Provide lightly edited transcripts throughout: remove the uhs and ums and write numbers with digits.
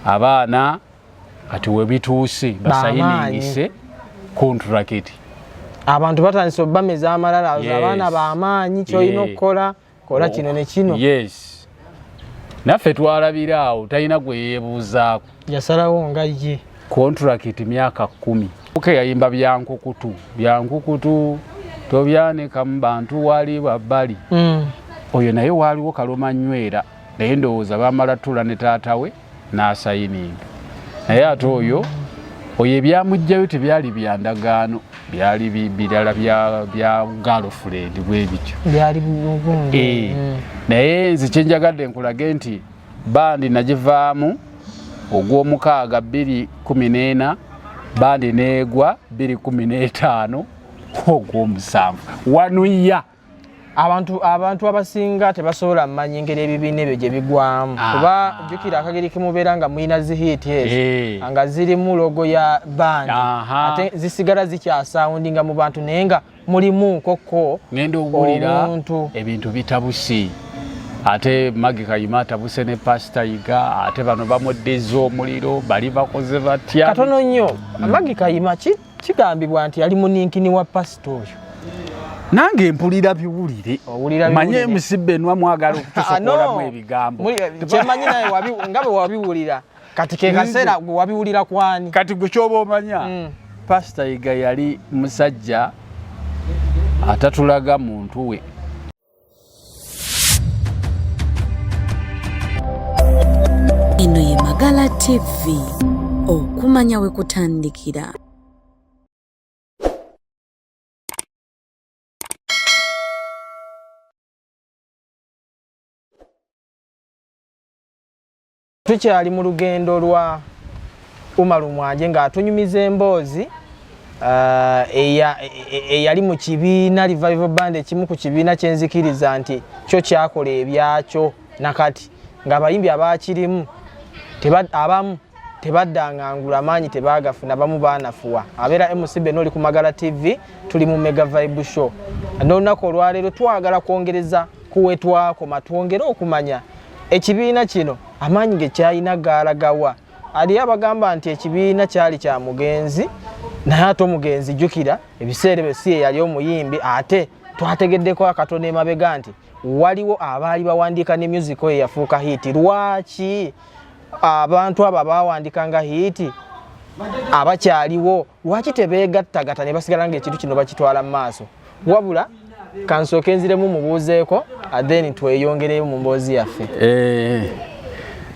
abaana kati we bituuse basayiningise contract abantu batandise obameza amalala abaana b'amaanyi kyolina okukola kola kino ne kino. Yes, naffe twalabiraawo talina gwe yeebuuzaako yasalawo nga ye contract myaka 10. Yayimba byankukutu tobyanika mu bantu wali babbali. Oyo naye waaliwo Kaloma Nywera naye ndowooza bamala tula ne taata we n'asayininga naye ate oyo ebyamugjayo tebyali byandagaano byali birala bya girlfriend bwe bityo byali bugundi. Naye nze kyenjagadde nkulage nti bandi nagivaamu ogw'omukaaga 2014 bandi neegwa 2015 ogw'omusanvu wanuya. Abantu abasinga tebasobola mmanyi ngeri ebibiina ebyo gye bigwamu kuba jjukira akageri kemubeera nga muyina zihiti ezo nga zirimu logo ya bandi ate zisigala zikyasawundinga mu bantu naye nga mulimu koko ngenda owulira ebintu bitabusi. Ate Maggie Kayima atabuse ne Pastor Yiga ate bano bamuddeza omuliro bali bakoze batya katono nnyo. Maggie Kayima kigambibwa nti yali muninkini wa pastor oyo. Nange mpulira biwulire manye musibbenwa mwagala okutusokolamu ebigambo kyemanyi naye nga bwe wabiwulira kati ke kaseera gwe wabiwulira kwani kati gwe kyoba omanya. Pastor Yiga yali musajja atatulaga muntu we. Eno ye Magala TV, okumanya we kutandikira. Tukyali mu lugendo lwa Umaru Mwanje ng'atunyumiza emboozi eyali mu kibiina Revival Band ekimu ku kibiina kyenzikiriza nti kyo kyakola ebyakyo nakati ng'abayimbi abakirimu abamu tebaddangangula amaanyi tebaagafuna bamu baanafuwa. Abeera MC Beno oli ku Magala TV tuli mu Mega Vibe Show. N'olunaku olwaleero twagala kwongereza kuwetwakoma twongere okumanya ekibiina kino amaanyi ge kyalina gaalagawa. Aliyo abagamba nti ekibiina kyali kya mugenzi naye ate omugenzi jjukira ebiseera bye si ye yali omuyimbi ate twategeddeko akatono emabega nti waliwo abaali bawandiika ne musical eyafuuka hiiti. Lwaki abantu abo baawandikanga hiiti abakyaliwo lwaki tebeegattagata ne basigala ng'ekintu kino bakitwala mu maaso? Wabula kansooke nziremu mubuuzeeko then tweyongereyo mu mboozi yaffe.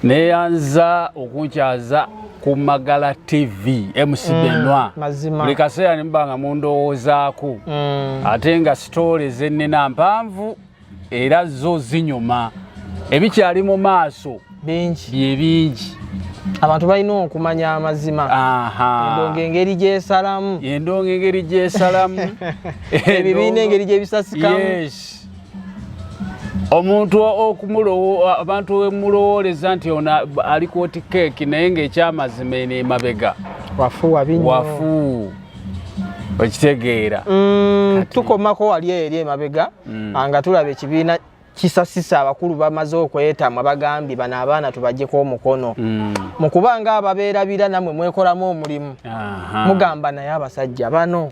Neyanza okunkyaza ku Magala TV MC Benoit buli kaseera nimbanga mundowoozaako ate nga stories ennena mpanvu era zo zinyuma ebikyali mu maaso bye bingi. Abantu balina okumanya amazima. Endonga engeri gyesalamu ebibiina engeri gyebisasikamu. Omuntu abantu wemulowooleza nti aliko oti keeki naye ng'ekyamazima eno emabega wafu okitegeera. Tukomako wali eri emabega nga tulaba ekibiina kisasisa abakulu bamaze okwetamwa bagambye bano abaana tubaggyeko omukono mu kuba nga ababeerabira nammwe mwekolamu omulimu mugamba naye abasajja bano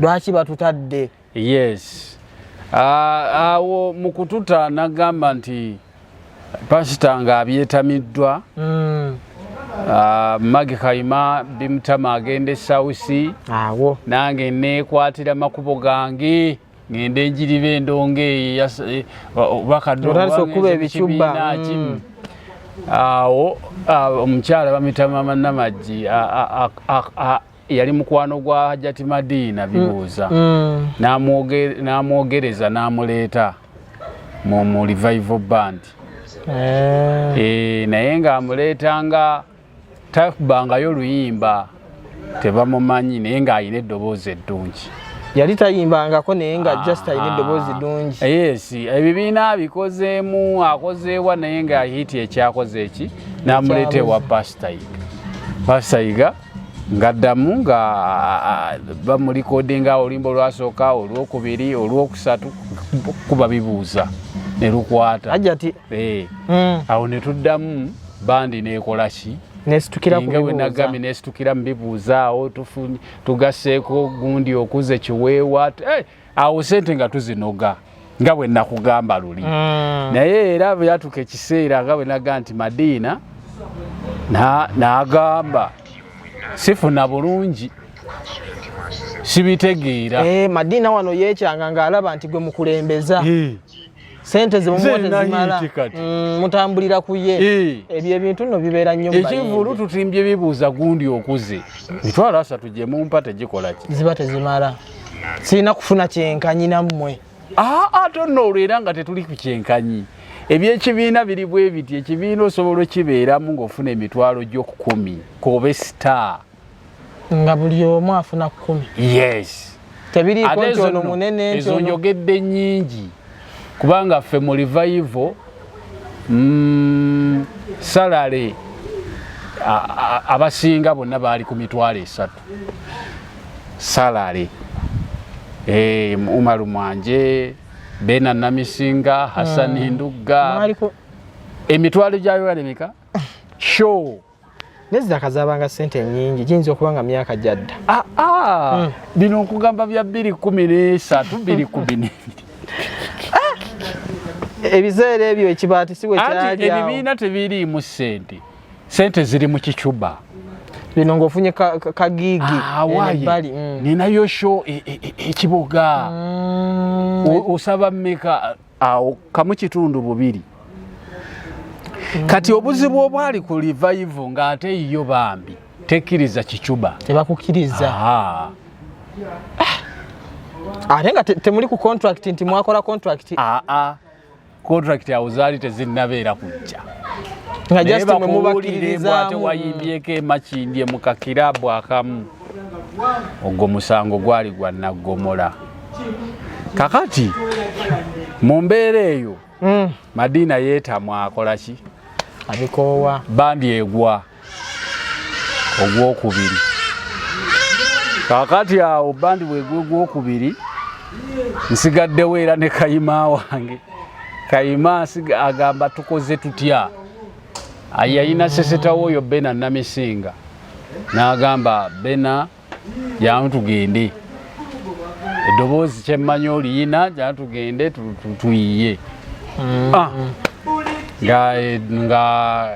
lwaki batutadde. Yes. Awo mu kututa nagamba nti Pastor nga abyetamiddwa. Maggie Kayima bimutama agende Sausi nange neekwatira makubo gange ngende njiribe endonge bakadookuba awo omukyala bamitama Mannamaggi yali mukwano gwa Hajati Madina bibuuza n'amwogereza n'amuleeta mu Revival Band. Naye ng'amuleetanga takubangayo luyimba tebamumanyi naye ng'alina eddoboozi eddungi. Yali tayimbangako naye nga just alina eddoboozi ddungi. Yes, ebibiina abikozeemu akozeewa naye nga hiti ekyakoze eki n'amuleeta ewa Pastor Yiga ngaddamu nga bamulikodinga oluyimba olwasooka olwokubiri olwokusatu kuba bibuuza ne lukwata Hajati. Awo ne tuddamu bandi neekola ki Nesitukira ku bibuuza nagambye nesitukira mu bibuuza awo tugasseeko gundi okuze kiweewa awo sente nga tuzinoga nga bwe nakugamba luli naye era bwe yatuuka ekiseera nga bwe naga nti Madiina n'agamba sifuna bulungi sibitegeera Madiina wano yeekyanga ng'alaba nti gwe mukulembeza sente zimumuwa tezimala mutambulira ku ye ebyo ebintu nno bibeera nnyo ekivulu tutimbye bibuuza gundi okuze mitwalo 3 gye mumpa tegikola ki ziba tezimala sirina kufuna kyenkanyi nammwe ate nno olwo era nga tetuli ku kyenkanyi ebyekibiina biri bwe biti ekibiina osobola okibeeramu ng'ofuna emitwalo gy'okukumi kobe star nga buli omu afuna 10 yes tebiriiko nti ono munene ezo njogedde nnyingi kubanga ffe mu revival salale abasinga bonna baali ku mitwalo 3 salale Umaru Mwanje Bena Namisinga Hassan Ndugga emitwalo gyayo alemeka show nezza kazabanga sente nyingi jinza okubanga myaka jadda bino okugamba bya 2013 2012 ebiseera ebyo ekibaati siwe kyali ebibiina tebiriimu sente ziri mu kicuba bino ng'ofunye kagigi ebbali ninayo show ekiboga osaba mmeka awo kamu kitundu 2 kati obuzibu obwali ku revival ng'ate iyo bambi tekkiriza kicuba tebakukiriza ate nga temuli ku contract nti mwakola contract contract awo zaali tezinnabeera kujja nga just mwe mubakiririza ate wayimbyeko emakindye mu kakirabu akamu ogwo musango gwali gwa naggomola kakati mu mbeera eyo Madiina yeetamwa akola ki abikoowa bandi egwa ogwokubiri kakati awo bandi bwegwa ogwokubiri nsigaddewo era ne Kayima wange Kayima agamba tukoze tutya ayina sesetawo oyo Bena Namisinga n'agamba Bena yantugende eddoboozi kyemmanyi oliyina jantugende tuyiye nga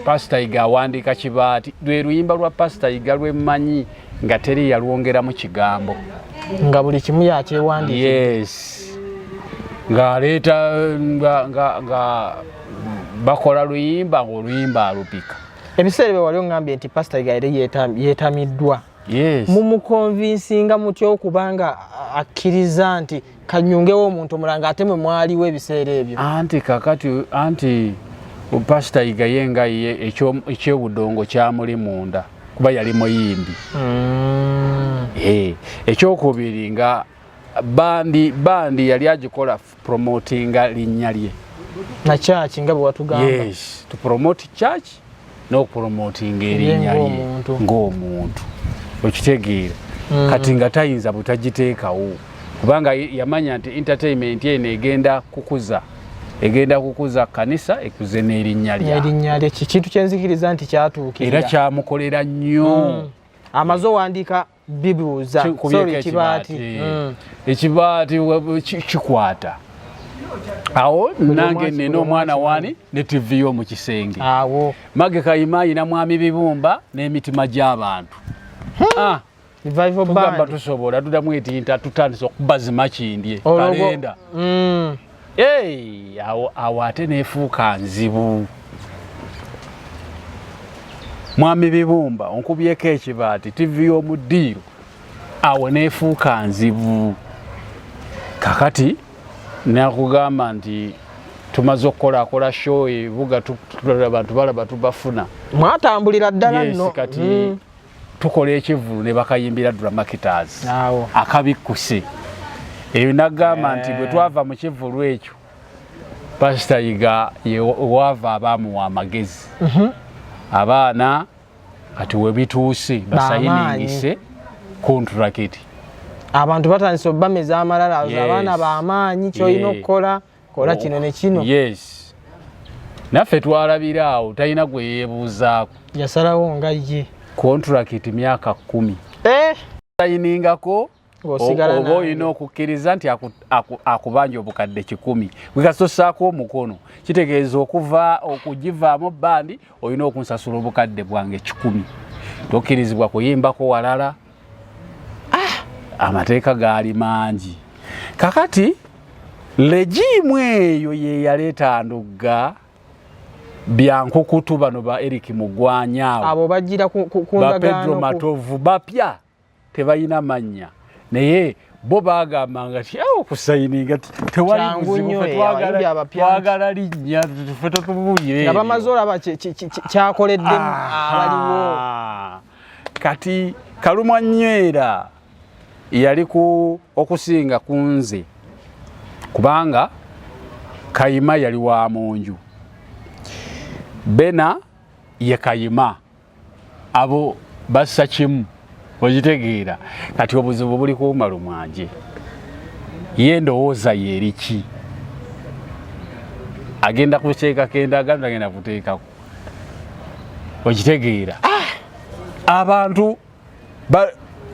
Pastor Iga awandiika Kibaati lwe luyimba lwa Pastor Iga lwemmanyi nga teri yalwongeramu kigambo nga buli kimu yakyewandiika yes ng'aleeta nga bakola luyimba ng'oluyimba alupika ebiseera bye wali ongambye nti Pastor Iga yali yeetamiddwa mumukonvinsinga mutya okubanga akkiriza nti kanyungewo omuntu omulala ate mwe mwaliwo ebiseera ebyo anti kakati Pastor Iga yenga ye ekyobudongo kyamuli munda kuba yali muyimbi ekyokubiri nga bandi yali agikola promotinga linnya lye na church nga bwe watugamba yes to promote church no promoting erinnya lye ng'omuntu okitegeera kati nga tayinza butagiteekawo kubanga yamanya nti entertainment eno egenda kukuza kanisa ekuze n'erinnya lye kintu kyenzikiriza nti kyatuukirira era kyamukolera nnyo amaze owandiika bibuuza ekibaati kikwata awo nange nina omwana wani ne TV y'omu kisenge awo Mage Kayima ayina mwami bibumba n'emitima gy'abantu tugamba tusobola tuddamu etinta tutandisa okubazima kindye kalenda awo ate neefuuka nzibu mwami bibumba onkubyeko ekibaati TV y'omu ddiiro awo neefuuka nzibu kakati nakugamba nti tumaze okukola show ebuga abantu balaba tubafuna mwatambulira ddala nno kati tukola ekivulu ne bakayimbira Dramakiters akabikkuse eyo nagamba nti bwe twava mu kivulu ekyo Pastor Iga wava abamuwa amagezi abaana kati we bituuse basayiningise contract abantu batandise obameza amalala abaana b'amaanyi kyolina okukola kola kino ne kino yes naffe twalabiraawo talina gwe yeebuuzaako yasalawo nga ye contract myaka 10 sayiningako oba olina okukkiriza nti akubanja obukadde 10 bwekasosaako omukono kitegeeza okugivaamu bandi olina okunsasula obukadde bwange 10 tokkirizibwa kuyimbako walala. Amateeka gaali mangi kakati legimu eyo ye yaleeta Ndugga byankukutu bano ba Eric Mugwanyawo abo bajjira ba Pedro Matovu bapya tebalina mannya naye bo bagambanga ti okusayininga tewali buzibu twagala linnya tufe tubuulire nga bamaze olaba kyakoleddemu abaliwo. Kati Kalumwanywera yali okusinga ku nze kubanga Kayima yali wa munju Bena ye Kayima abo bassa kimu ogitegeera. Kati obuzibu buli ku Malumwanje ye ndowooza yeriki agenda kuteeka kendagano agenda kuteekako ogitegeera. Abantu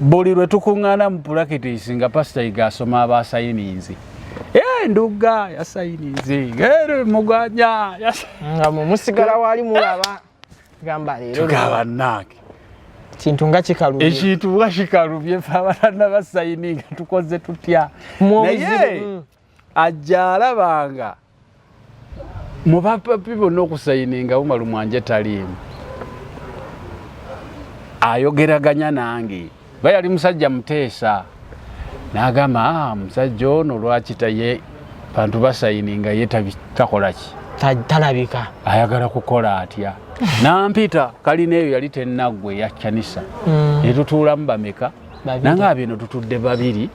buli lwe tukuŋŋaana mu practice nga pasita yigasoma abasayininzi Ndugga yasayininze Mugwanya nga musigala wali mulaba gamba leero tugaba nange kintu nga kikalubye ekintu nga kikalubye abalana basayininga tukoze tutya naye ajja alabanga mu bapapi bonna okusayininga Malumwanje taliimu ayogeraganya nange bayali musajja Muteesa n'agamba musajja ono lwaki taye bantu basayininga ye takola ki talabika ayagala kukola atya nampita kalina eyo yali tennaggwe ya Kyanisa netutuulamu bameka nanga bino tutudde babiri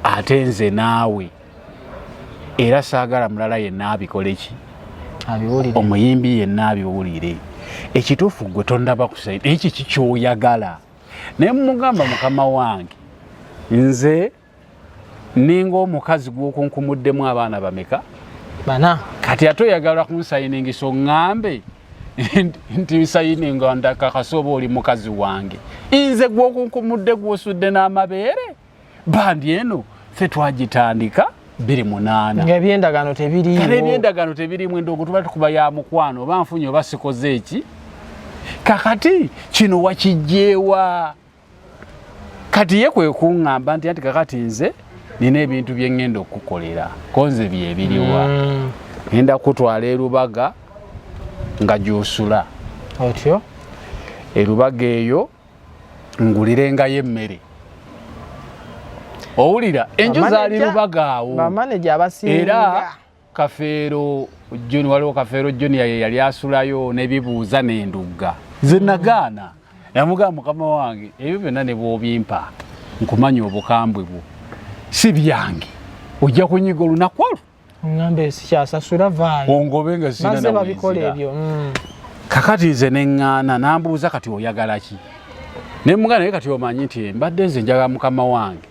ate nze naawe era saagala mulala yenna abikole ki omuyimbi yenna abiwulire ekituufu gwe tondaba kusayida eki kikyoyagala naye mugamba mukama wange nze ninga omukazi gw'okunkumuddemu abaana bameka bana kati ate oyagala kunsayiningisa oŋŋambe nti sayininga ndakakasa oba oli mukazi wange nze gw'okunkumudde gw'osudde n'amabeere bandi eno ffe twagitandika 28 ng'ebyendagano tebiriiwo kale ebyendagano tebiriimu endoogo tuba tukuba ya mukwano oba nfunye oba sikoze eki kakati kino wakijjeewa kati ye kwe kuŋŋamba nti anti kakati nze nina ebintu bye ŋŋenda okukolera konze byebiriwa ngenda kutwala erubaga nga gy'osula otyo erubaga eyo ngulirengayo emmere owulira enju zaali rubaga awo bamaneja abasinga era Kafeero Joni waliwo Kafeero Joni yali asulayo n'ebibuuza n'Endugga nze nagaana yamugamba mukama wange ebyo byonna ne bw'obimpa nkumanya obukambwe bwo si byange ojja kunyiga olunaku olwo ŋŋambe sikyasasula vaayo ongobe nga sina maze babikola ebyo kakati nze neŋŋaana nambuuza kati oyagala ki ne mugana naye kati omanyi nti mbadde nze njagala mukama wange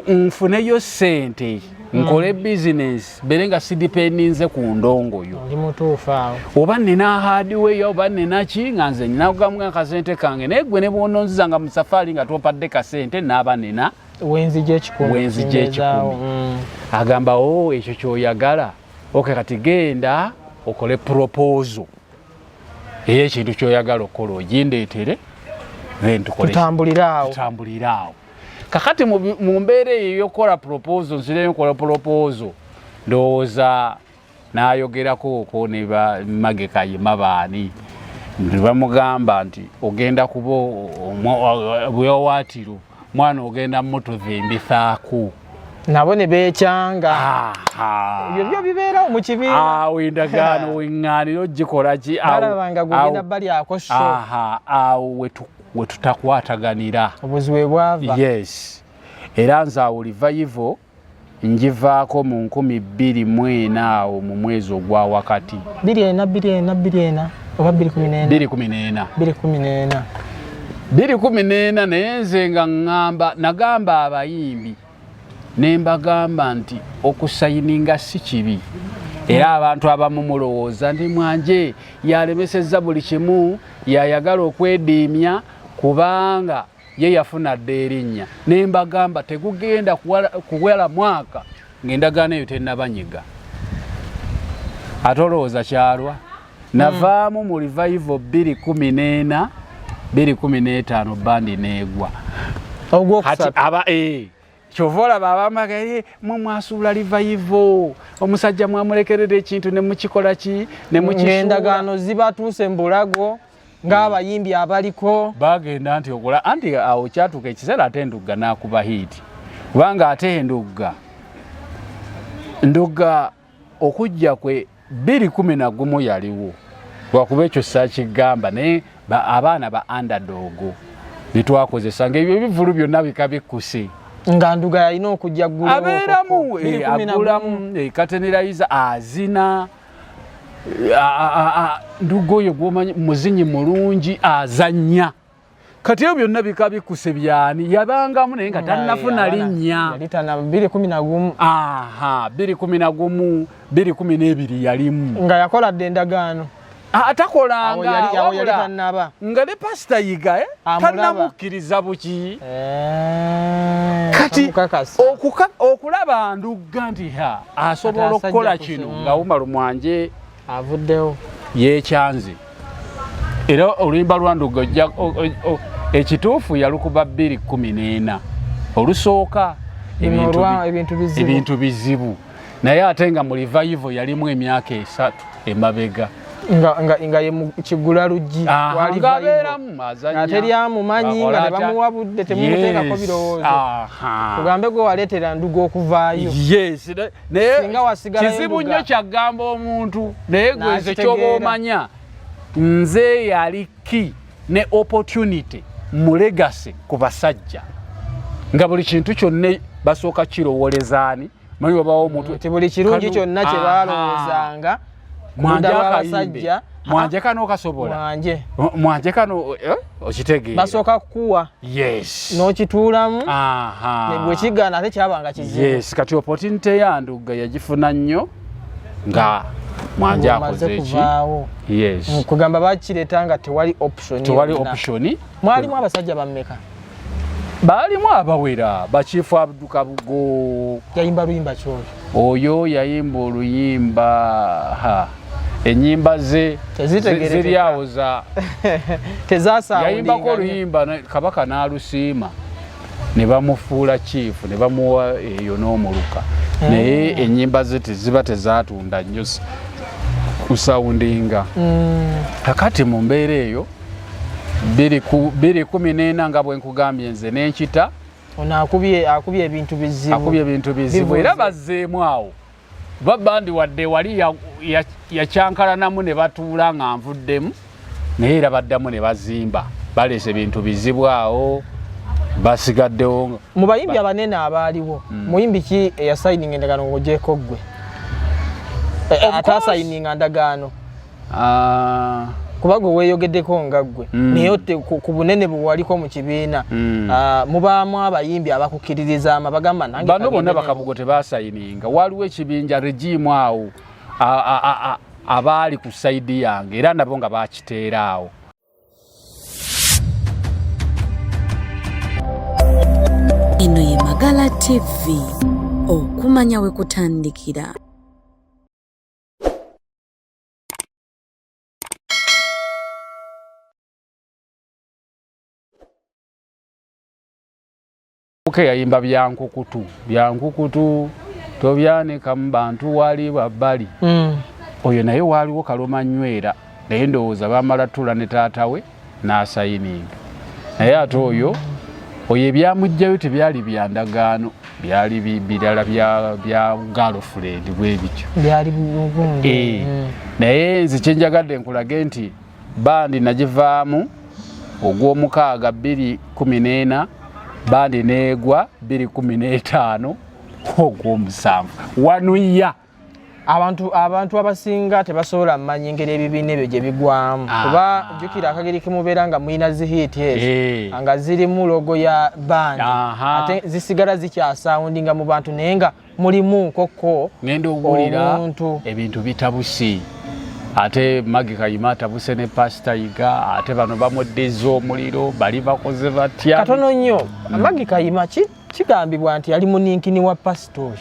nfuneyo ssente nkole bizinesi bere nga sidipendinze ku ndongoyo oli mutuufu awo oba nina hardware oba nina ki nga nze ninagamwa akasente kange naye gwe ne bw'ononzizanga mu safaari nga topadde kasente naaba nina wenzija ekikumi agamba ekyo kyoyagala kati genda okole proposal ey'ekintu kyoyagala okukola ogindeetere tutambuliraawo kakati mu mbeera eyo ey'okukola proposal nsireyo nkola proposal ndowooza n'ayogerako okwo ne Mage Kayima baani ne bamugamba nti ogenda kuba bwewawaatiro mwana ogenda mmotovu embithaako nabo ne beekyanga ebyo byo bibeerawo mu kibiina awo endagaano weŋŋaanira ogikola ki balabanga gugenda balyako so awo we tutakwataganira obuzibu bwava yes era nze awo livayivo njivaako mu 2024 awo mu mwezi ogwa wakati 24 oba 2014 naye nze nga nagamba abayimbi nembagamba nti okusayininga si kibi era abantu abamu mulowooza ndi Mwanje yalemesezza buli kimu yayagala okwediimya kubanga ye yafuna dda erinnya nembagamba tegugenda kuwela mwaka ng'endagaano eyo tennabanyiga ate olowooza kyalwa navaamu mu revival 2014 2015 bandi neegwa kyovola babamagaye mwasuula revival omusajja mwamulekerera ekintu ne mukikola ki ne endagaano zibatuuse mu bulago ng'abayimbi abaliko bagenda nti okola anti awo kyatuuka ekiseera ate Ndugga n'akuba hiiti kubanga ate Ndugga okujja kwe 2011 yaliwo lwakuba ekyo saakigamba naye abaana ba underdog bitwakozesa ng'ebyo ebivulu byonna bikabikkuse nga Ndugga yalina okujja ggulawo abeeramu agulamu katenerayiza azina Ndugga oyo gw'omanyi muzinyi mulungi azannya kati ebyo byonna bikabikkuse byani yabangamu naye nga tannafuna linnya 2011 2012 yalimu nga yakola dde endagaano atakolanga nga ne pasita yiga tannamukkiriza buki kati okulaba Ndugga nti asobola okukola kino nga Umar Mwanje avuddewo yekyanze era oluyimba lwa Ndugga ekituufu yalukuba 2014 olusooka ebintu bizibu naye ate nga mu revival yalimu emyaka 3 emabega nga ye kigula luggi teryamumanyi nga tebamuwabudde temumuteekako birowoozo tugambe gwe waleetera Ndugga okuvaayo kizibu nnyo kyagamba omuntu naye gweze kyoba omanya nze yali ki ne opportunity mu legacy ku basajja nga buli kintu kyonna basooka kirowolezaani manyi wabawo omuntu buli kirungi kyonna kye balowoozanga Mwanje kano okasobola Mwanje kano okitegeera basooka kukuwa n'okituulamu bwe kigaana ate kyabanga kizibu kati opportunity ya Ndugga yagifuna nnyo nga Mwanje akoze eki kugamba bakireeta nga tewali option mwalimu abasajja bammeka baalimu abawera bakiifu Abdukabugo yayimba luyimba kyoli oyo yayimba oluyimba ennyimba ze ziri awo yayimbako oluyimba Kabaka n'alusiima ne bamufuula chief ne bamuwa eyo n'omuluka naye ennyimba ze teziba tezaatunda nnyo kusawundinga kakati mu mbeera eyo 2014 nga bwe nkugambye nze n'enkita ono akubye ebintu bizibu era bazzeemu awo babandi wadde wali yakyankalanamu ne batuula nga nvuddemu naye era baddamu ne bazimba baleese ebintu bizibu awo basigaddewo mu bayimbi abanene abaaliwo muyimbi ki eyasayininga endagaano ng'ogyeko ggwe atasayininga ndagaano kuba gwe weeyogeddeko nga ggwe naye ku bunene bwe waliko mu kibiina mubaamu abayimbi abakukkiririza bagamba nange bano bonna Bakabugo tebasayininga waliwo ekibinja regimu awo abaali ku sayidi yange era nabo nga bakiteera awo eno ye Magala TV okumanya we kutandikira. yayimba byankukutu tobyanika mu bantu wali wabbali oyo naye waaliwo Kaloma Nywera naye ndowooza bamala tula ne taata we n'asayininga naye ate oyo ebyamugjayo tebyali bya ndagaano byali birala bya girlfriend bwe bityo naye nze kyenjagadde nkulage nti bandi nagivaamu ogw'omukaaga 2014 bandi neegwa 2015 ogw'omusanvu wanuya abantu abasinga tebasobola mmanya engeri ebibiina ebyo gye bigwamu kuba jjukira akageri kimubeera nga mulina zihiti ezo nga zirimu logo ya bandi ate zisigala zikyasawundinga mu bantu naye nga mulimu nkoko ngenda owulira ebintu bitabusi ate Maggie Kayima atabuse ne Pastor Yiga ate bano bamuddiza omuliro bali bakoze batya katono nnyo Maggie Kayima kigambibwa nti yali muninkini wa pastor oyo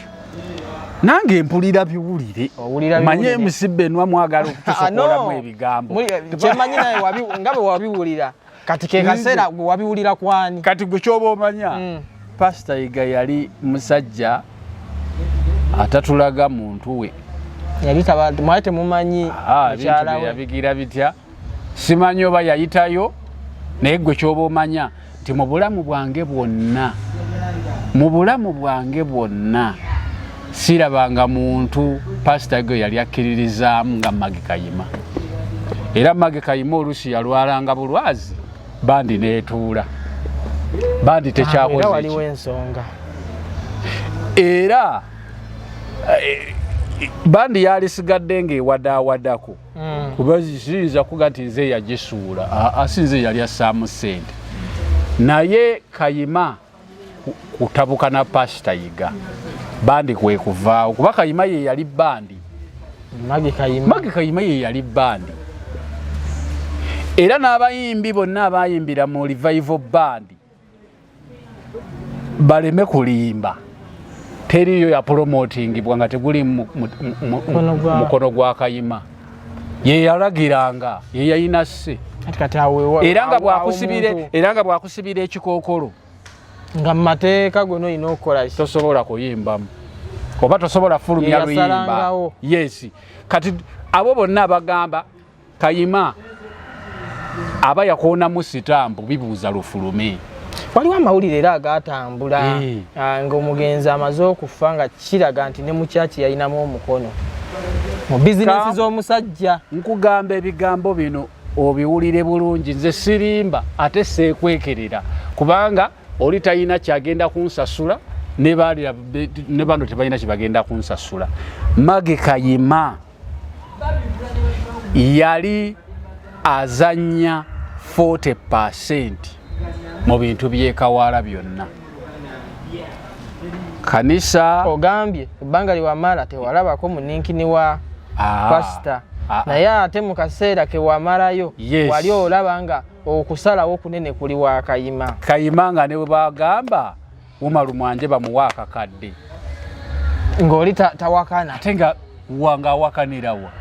nange mpulira biwulire manye musibbe nwa mwagala okutusokolamu ebigambo kyemanyi naye nga bwe wabiwulira kati ke kaseera gwe wabiwulira kwani kati gwe kyoba omanya Pastor Yiga yali musajja atatulaga muntu we yali mwate mumanyi ekyala we yabigira bitya simanyi oba yayitayo naye gwe kyoba omanya nti mu bulamu bwange bwonna sirabanga muntu Pastor Yiga yali akkiririzaamu nga Maggie Kayima era Maggie Kayima oluusi yalwalanga bulwazi bandi neetuula bandi tekyakoze waliwo ensonga era bandi yalisigadde ng'ewadaawadako kuba ziyinza kuga nti nze yagisuula asinze yali assaamu ssente naye Kayima kutabuka na Pastor Yiga bandi kwe kuvaawo kuba Kayima ye yali bandi Maggie Kayima ye yali bandi era n'abayimbi bonna abayimbira mu revival bandi baleme kulimba teriyo ya promotingibwa nga teguli mukono gwa Kayima ye yalagiranga ye yayina sse era nga bwakusibira ekikookolo nga mateeka gono ino okola tosobola kuyimbamu oba tosobola fulumya luyimba yes kati abo bonna abagamba Kayima aba yakoonamu sitambu bibuuza lufulume waliwo amawulire era agatambula ng'omugenzi amaze okufa nga kiraga nti ne mukyaki yalinamu omukono mu bizinesi z'omusajja nkugamba ebigambo bino obiwulire bulungi nze sirimba ate seekwekerera kubanga oli talina kyagenda kunsasula ne bano tebalina kyebagenda kunsasula Maggie Kayima yali azanya 40% mu bintu by'ekawala byonna kanisa ogambye ebbanga liwamala tewalabako muninkini wa pastor naye ate mu kaseera kewamalayo wali olaba nga okusalawo kunene kuli wa Kayima nga ne bwe bagamba Umaru Mwanje bamuwa akakadde ng'oli tawakana ate nga wanga awakanirawa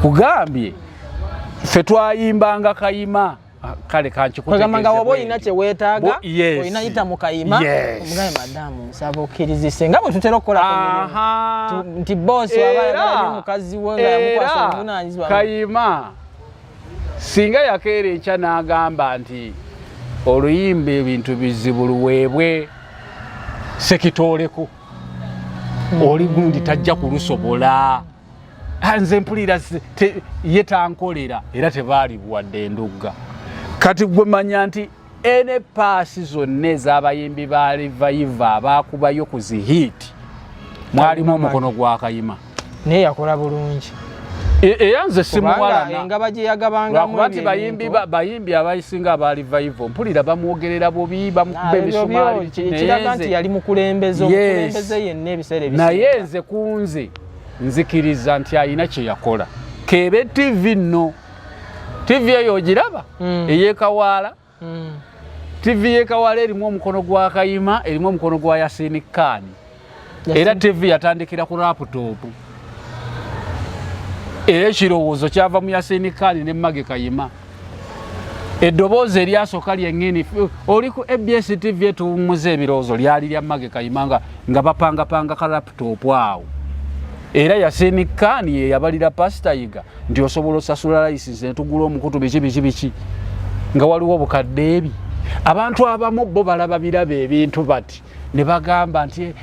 kugambye ffe twayimbanga Kayima kale kanchikutegeeza wabo ina kye weetaaga oyina yita mu Kayima omugaye madamu nsaba okkirizise nga bwe tutera okukola ku nti boss waba mukazi we nga yamukwasa obuvunaanyizibwa Kayima singa yakeera ekya n'agamba nti oluyimba ebintu bizibu luweebwe sekitooleko oli gundi tajja kulusobola nze mpulira ye tankolera era tebaali buwadde endugga kati gwe manya nti ene paasi zonna ez'abayimbi ba Revival abaakubayo ku zihiti mwalimu omukono gwa Kayima naye yakola bulungi era nze simuwalana engaba gye yagabangamu nti bayimbi abayisinga aba Revival mpulira bamwogerera bubi bamukuba emisumaali kiraga nti yali mukulembeze yenna ebiseera ebisi naye nze kunze nzikiriza nti alina kye yakola kebe TV nno TV eyo ogiraba ey'ekawala TV y'ekawala erimu omukono gwa Kayima erimu omukono gwa Yasini Khan era TV yatandikira ku laptop era ekirowoozo kyava mu Yasini Khan ne Maggie Kayima eddoboozi eryasooka lyengeni oli ku ABS TV etuwummuza ebirowoozo lyali lya Maggie Kayima nga bapangapanga ka laptop awo era Yasini Khan ye yabalira Pastor Yiga nti osobola osasula license netugula omukutu biki nga waliwo obukadde ebi abantu abamu bo balaba biraba ebintu bati ne bagamba nti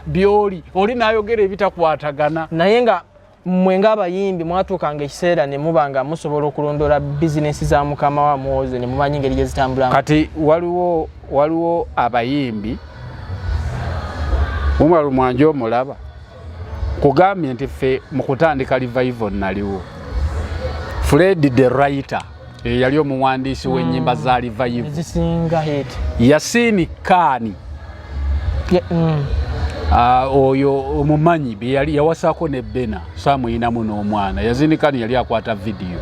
byoli oli n'ayogera ebitakwatagana naye nga mmwe ng'abayimbi mwatuukanga ekiseera ne muba nga musobola okulondoola bizinesi za mukama wa mwozo ne mumanyi engeri gye zitambulamu kati waliwo abayimbi Umaru Mwanje omulaba kugambye nti ffe mu kutandika revival naliwo Fred the writer yali omuwandiisi w'ennyimba za revival ezisinga hit Yasini Kani oyo omumanyi be yali yawasaako ne Bena samuyinamu n'omwana Yasini Kani yali akwata video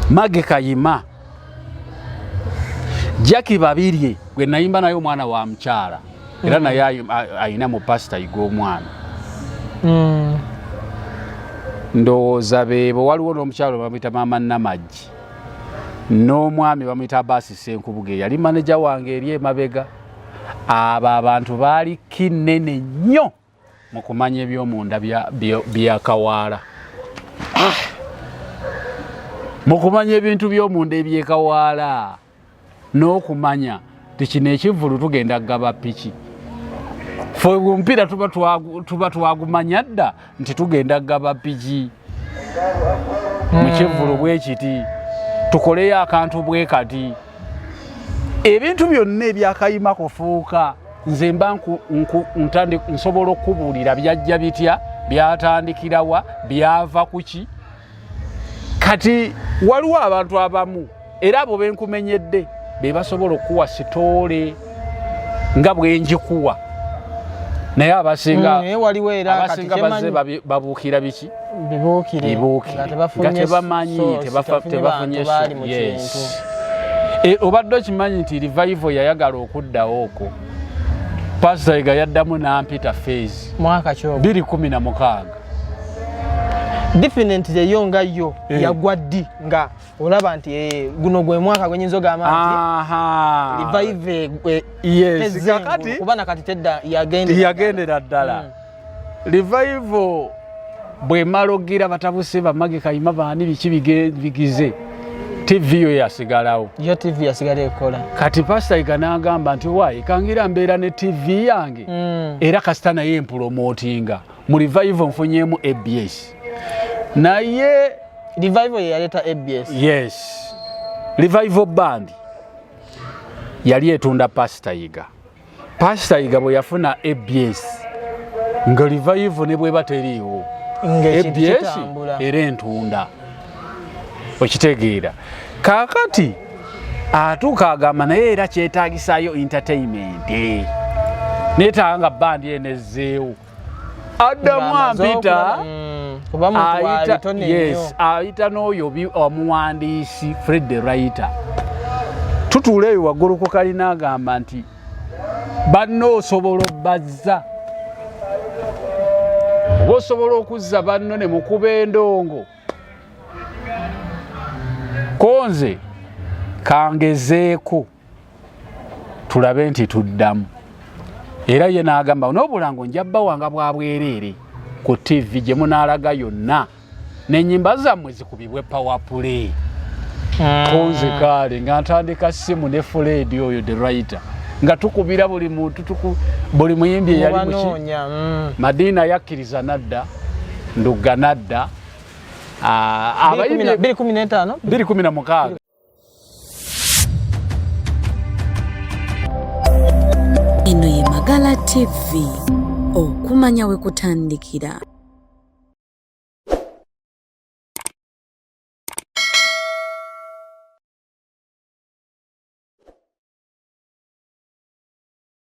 Mage Kayima Jackie Babirye gwe nayimba nayo omwana wa mkyala era naye ayina mu pastor ig'omwana ndowooza bebo waliwo n'omukyalo bamuyita Maama Namaggi n'omwami bamuyita Abasi Senkubuge yali manager wange eri emabega abo abantu baali kinene nnyo mu kumanya eby'omunda bya Kawaala mu kumanya ebintu by'omunda eby'Ekawaala n'okumanya tikino ekivulu tugenda kugaba piki fwe omupiira tuba twagumanya dda nti tugenda kugaba piki mu kivulu bwe kiti tukoleyo akantu bwe kati ebintu byonna ebyakayima kufuuka nze mba nsobola okubuulira byajja bitya byatandikirawa byava kuki kati waliwo abantu abamu era abo benkumenyedde be basobola okuwa sitoole nga bwenjikuwa naye abasinga bazze babuukira biki nga tebamanyi tebafunye obadde okimanyi nti revival yayagala okuddawo okwo Pastor Yiga yaddamu n'ampita phase mwaka kyo 2016 different yeyo nga yo yagwa ddi nga olaba nti guno gwe mwaka gwenyinza ogamba nti revive yes kakati kubana kati tedda yagendera ddala revival bwe malogira batabuse bamage Kayima baani biki bigize TV yo yasigalawo yo TV yasigala ekola kati Pastor Yiga n'agamba nti wayi kangira mbeera ne TV yange era kasita naye empromotinga mu revival nfunyemu ABS naye revival yaleta ABS yes revival band yali etunda Pastor Yiga bwe yafuna ABS nga revival ne bwe bateriiwo ABS era entunda okitegeera kakati atuuka agamba naye era kyetaagisayo entertainment netanga band yenezzeewo addamu ampita ayita n'oyo omuwandiisi Fred the writer tutuula eyo waggulu ku kalina agamba nti banno osobola obbazza oba osobola okuzza banno ne mukuba endongo konze kangezeeko tulabe nti tuddamu era ye n'agamba n'obulango njabba wanga bwa bwereere ku TV gye munaalaga yonna n'ennyimba zammwe zikubibwe power play konze kale nga ntandika simu ne Fred oyo the writer nga tukubira buli muntu buli muyimbi eyali muki Madina yakkiriza nadda Ndugga nadda abayimbi 2016 Eno ye Magala TV okumanya we kutandikira.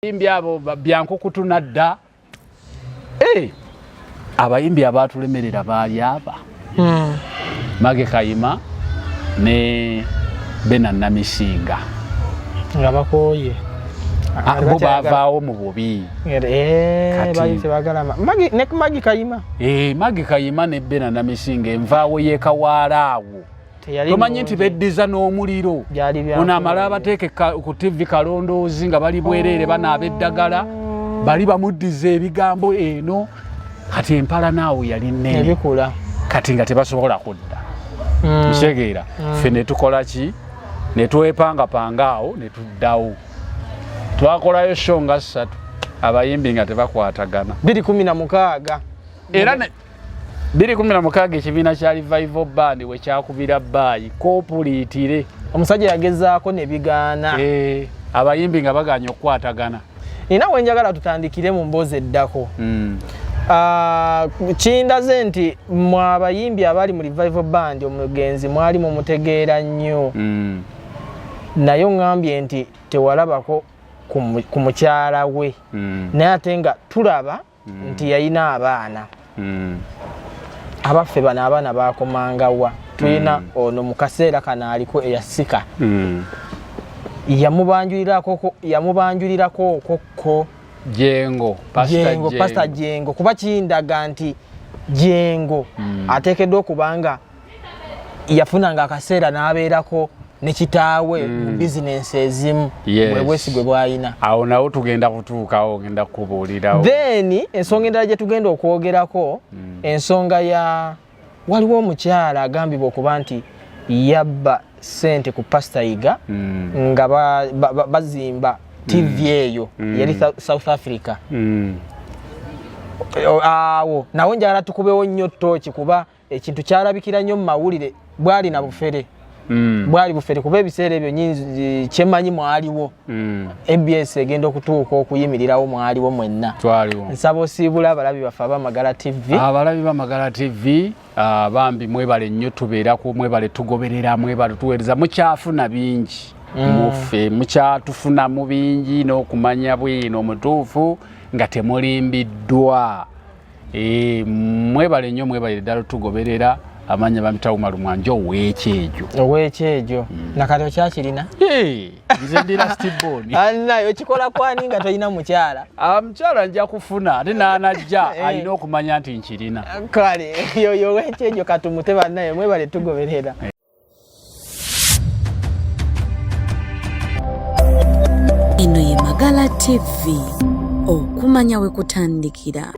Abayimbi abo byankukutu nadda abayimbi abatulemerera baali aba Mage Kayima ne Bena Namisinga nga bakoye bo bavaawo mu bubi Mage Kayima Mage Kayima ne Bena Namisinga envaawo y'Ekawaala awo tomanyi nti beddiza n'omuliro ono amala abateeke ku TV kalondoozi nga bali bwereere banaaba eddagala bali bamuddiza ebigambo eno kati empala naawe yali nnene kati nga tebasobola kudda kitegeera ffe ne tukola ki ne twepangapanga awo ne tuddawo twakolayo show nga 3 abayimbi nga tebakwatagana 2016 era 2016 ekibiina kya revival band we kyakubira baayi kopuliitire omusajja yagezaako ne bigaana abayimbi nga baganya okukwatagana nina wenjagala tutandikire mu mboozi eddako Kindaze nti mwa abayimbi abali mu revival band omugenzi mwali mu mutegeera nnyo. Naye ngambye nti tewalabako ku mukyala we. Naye ate nga tulaba nti yalina abaana. Abaffe bano abaana bakomangawa. Tulina ono mu kaseera kano aliko eyasika. Yamubanjulirako okokko Jengo, Pastor Jengo. Kuba kindaga nti Jengo ateekeddwa okubanga yafunanga akaseera n'abeerako ne kitaawe mu bizinensi ezimu bwesigwe bw'alina. Awo nawo tugenda kutuukawo ogenda kubuulirawo. Then ensonga endala gye tugenda okwogerako ensonga ya waliwo omukyala agambibwa okuba nti yabba ssente ku Pastor Iga nga bazimba TV eyo yali South Africa. Awo nawo njala tukubewo nnyo ttooki kuba ekintu kyalabikira nnyo mu mawulire bwali na bufere. Bwali bufere kuba ebiseera ebyo nyingi kyemanyi mwaliwo. ABS egenda okutuuka okuyimirirawo mwaliwo mwenna. Nsaba osiibula abalabi baffe ab'Amagala TV. Abalabi b'Amagala TV bambi mwebale nnyo tubeerako, mwebale tugoberera, mwebale tuweereza, mukyafuna bingi. Muffe mukyatufuna mu bingi n'okumanya bwino omutuufu nga temulimbiddwa. Mwebale nnyo, mwebale ddala tugoberera. Amanya bamitawo Malumwanjo ow'ekyejo. Nakati okyakirina? Nze ndira Stiboni. Nayo kikola kwani nga tolina mukyala? Mukyala nja kufuna ate n'anajja alina okumanya nti nkirina. Kale yoyo ow'ekyejo katumute bannaye mwebale tugoberera. Eno ye Magala TV, okumanya we kutandikira.